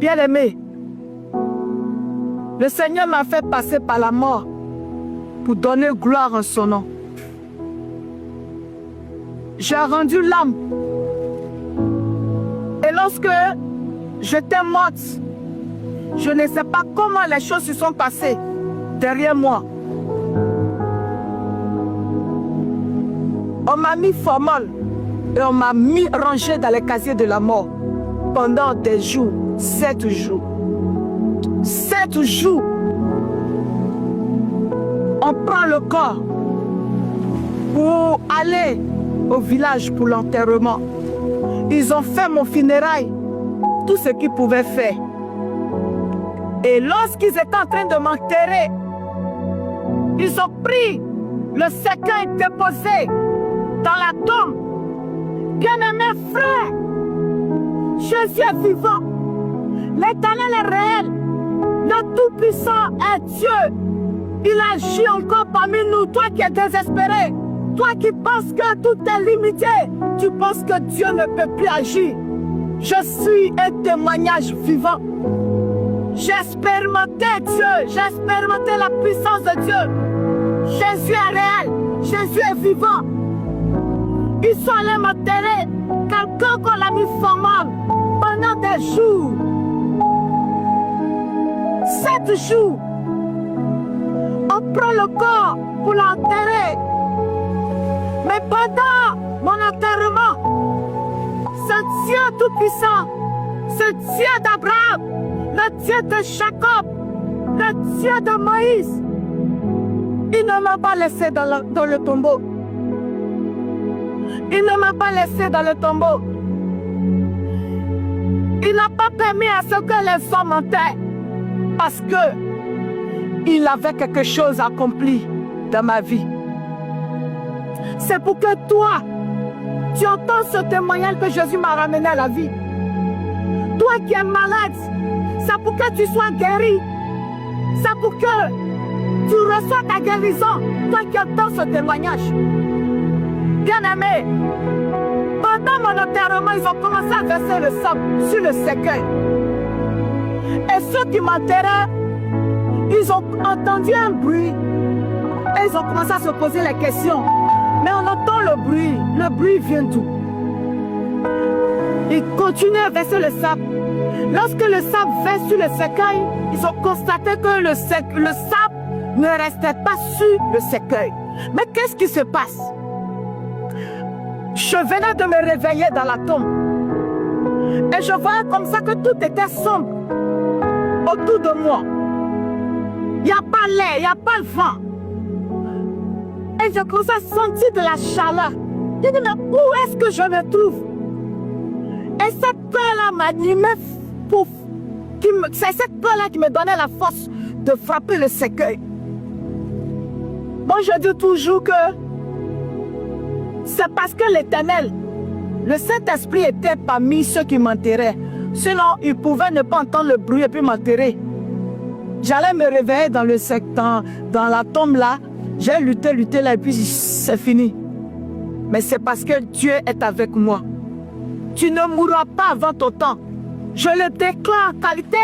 Bien-aimé, le Seigneur m'a fait passer par la mort pour donner gloire en son nom. J'ai rendu l'âme. Et lorsque j'étais morte, je ne sais pas comment les choses se sont passées derrière moi. On m'a mis formol et on m'a mis rangé dans les casiers de la mort pendant des jours, 7 jours. 7 jours. On prend le corps pour aller au village pour l'enterrement. Ils ont fait mon funérail, tout ce qu'ils pouvaient faire. Et lorsqu'ils étaient en train de m'enterrer, ils ont pris le cercueil déposé dans la tombe. Bien-aimé frère, Jésus est vivant. L'Éternel est réel. Le Tout-Puissant est Dieu. Il agit encore parmi nous. Toi qui es désespéré, toi qui penses que tout est limité, tu penses que Dieu ne peut plus agir. Je suis un témoignage vivant. J'ai expérimenté Dieu, j'ai expérimenté la puissance de Dieu. Jésus est réel, Jésus est vivant. Ils sont allés m'enterrer, quelqu'un qu'on l'a mis formol pendant des jours. 7 jours. On prend le corps pour l'enterrer. Mais pendant mon enterrement, ce Dieu tout-puissant, ce Dieu d'Abraham, le Dieu de Jacob, le Dieu de Moïse, il ne m'a pas laissé dans le tombeau. Il ne m'a pas laissé dans le tombeau. Il n'a pas permis à ce que les hommes enterrent. Parce que il avait quelque chose accompli dans ma vie. C'est pour que toi, tu entends ce témoignage que Jésus m'a ramené à la vie. Toi qui es malade, c'est pour que tu sois guéri. C'est pour que tu reçois ta guérison. Toi qui entends ce témoignage. Bien-aimé, pendant mon enterrement, ils ont commencé à verser le sang sur le cercueil. Et ceux qui m'enterraient, ils ont entendu un bruit. Et ils ont commencé à se poser la question. Mais on entend le bruit vient d'où? Ils continuent à verser le sable. Lorsque le sable verse sur le cercueil, ils ont constaté que le sable ne restait pas sur le cercueil. Mais qu'est-ce qui se passe? Je venais de me réveiller dans la tombe. Et je voyais comme ça que tout était sombre autour de moi. Il n'y a pas l'air, il n'y a pas le vent. Et je commençais à sentir de la chaleur. Je dis, mais où est-ce que je me trouve? Et cette peur-là m'animait. C'est cette peur-là qui me donnait la force de frapper le cercueil. Moi, je dis toujours que c'est parce que l'Éternel, le Saint-Esprit était parmi ceux qui m'enterraient. Sinon, ils pouvaient ne pas entendre le bruit et puis m'enterrer. J'allais me réveiller dans la tombe là. J'ai lutté là et puis c'est fini. Mais c'est parce que Dieu est avec moi. Tu ne mourras pas avant ton temps. Je le déclare en qualité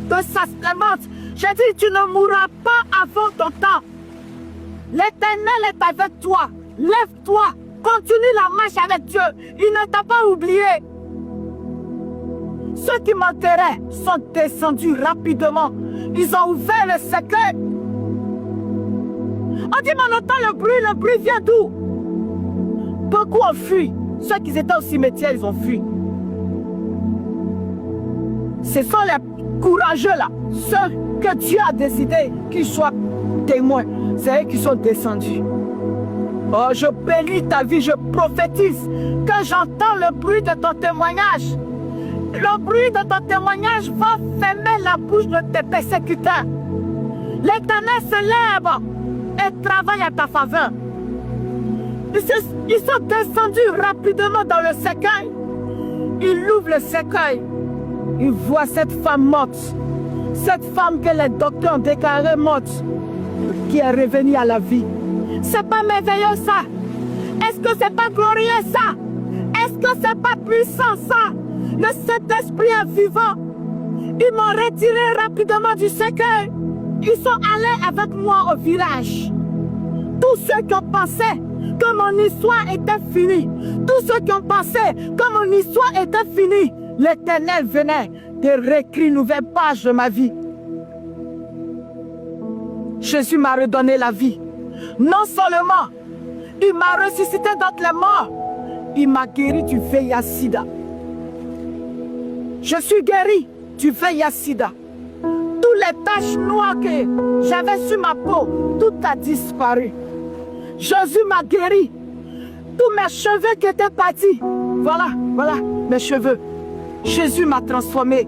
de sacrement. J'ai dit, tu ne mourras pas avant ton temps. L'Éternel est avec toi. Lève-toi. Continue la marche avec Dieu. Il ne t'a pas oublié. Ceux qui m'enterraient sont descendus rapidement. Ils ont ouvert le cercueil. On dit, mais on entend le bruit vient d'où? Beaucoup ont fui. Ceux qui étaient au cimetière, ils ont fui. Ce sont les courageux là, ceux que Dieu a décidé qu'ils soient témoins. C'est eux qui sont descendus. Oh, je bénis ta vie, je prophétise que j'entends le bruit de ton témoignage. Le bruit de ton témoignage va fermer la bouche de tes persécuteurs. L'Éternel se lève et travaille à ta faveur. Ils sont descendus rapidement dans le cercueil. Ils ouvrent le cercueil. Ils voient cette femme morte. Cette femme que les docteurs ont déclarée morte, qui est revenue à la vie. C'est pas merveilleux ça? Est-ce que c'est pas glorieux ça? Est-ce que c'est pas puissant ça? Le Saint-Esprit est vivant. Ils m'ont retiré rapidement du cercueil. Ils sont allés avec moi au village. Tous ceux qui ont pensé que mon histoire était finie, tous ceux qui ont pensé que mon histoire était finie, l'Éternel venait de réécrire une nouvelle page de ma vie. Jésus m'a redonné la vie. Non seulement, il m'a ressuscité d'entre les morts, il m'a guéri du VIH-Sida. Je suis guéri du VIH-Sida. Toutes les taches noires que j'avais sur ma peau, tout a disparu. Jésus m'a guéri. Tous mes cheveux qui étaient partis, voilà mes cheveux. Jésus m'a transformé.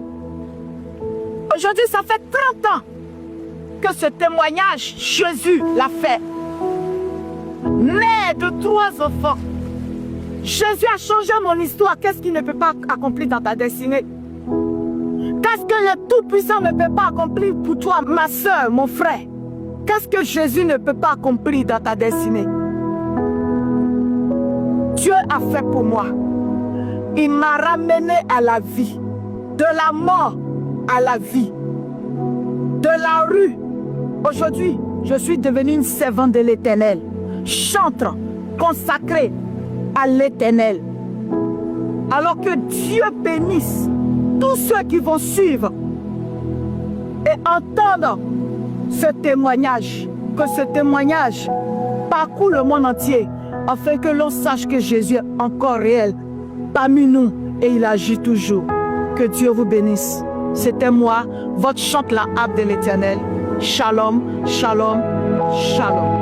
Aujourd'hui, ça fait 30 ans que ce témoignage, Jésus l'a fait. Né de 3 enfants. Jésus a changé mon histoire. Qu'est-ce qu'il ne peut pas accomplir dans ta destinée? Qu'est-ce que le Tout-Puissant ne peut pas accomplir pour toi, ma soeur, mon frère? Qu'est-ce que Jésus ne peut pas accomplir dans ta destinée? Dieu a fait pour moi. Il m'a ramené à la vie. De la mort à la vie. De la rue. Aujourd'hui, je suis devenue une servante de l'Éternel. Chantre, consacrée à l'Éternel. Alors que Dieu bénisse tous ceux qui vont suivre et entendre ce témoignage, que ce témoignage parcourt le monde entier, afin que l'on sache que Jésus est encore réel parmi nous et il agit toujours. Que Dieu vous bénisse. C'était moi, votre chante la harpe de l'Éternel. Shalom, shalom, shalom.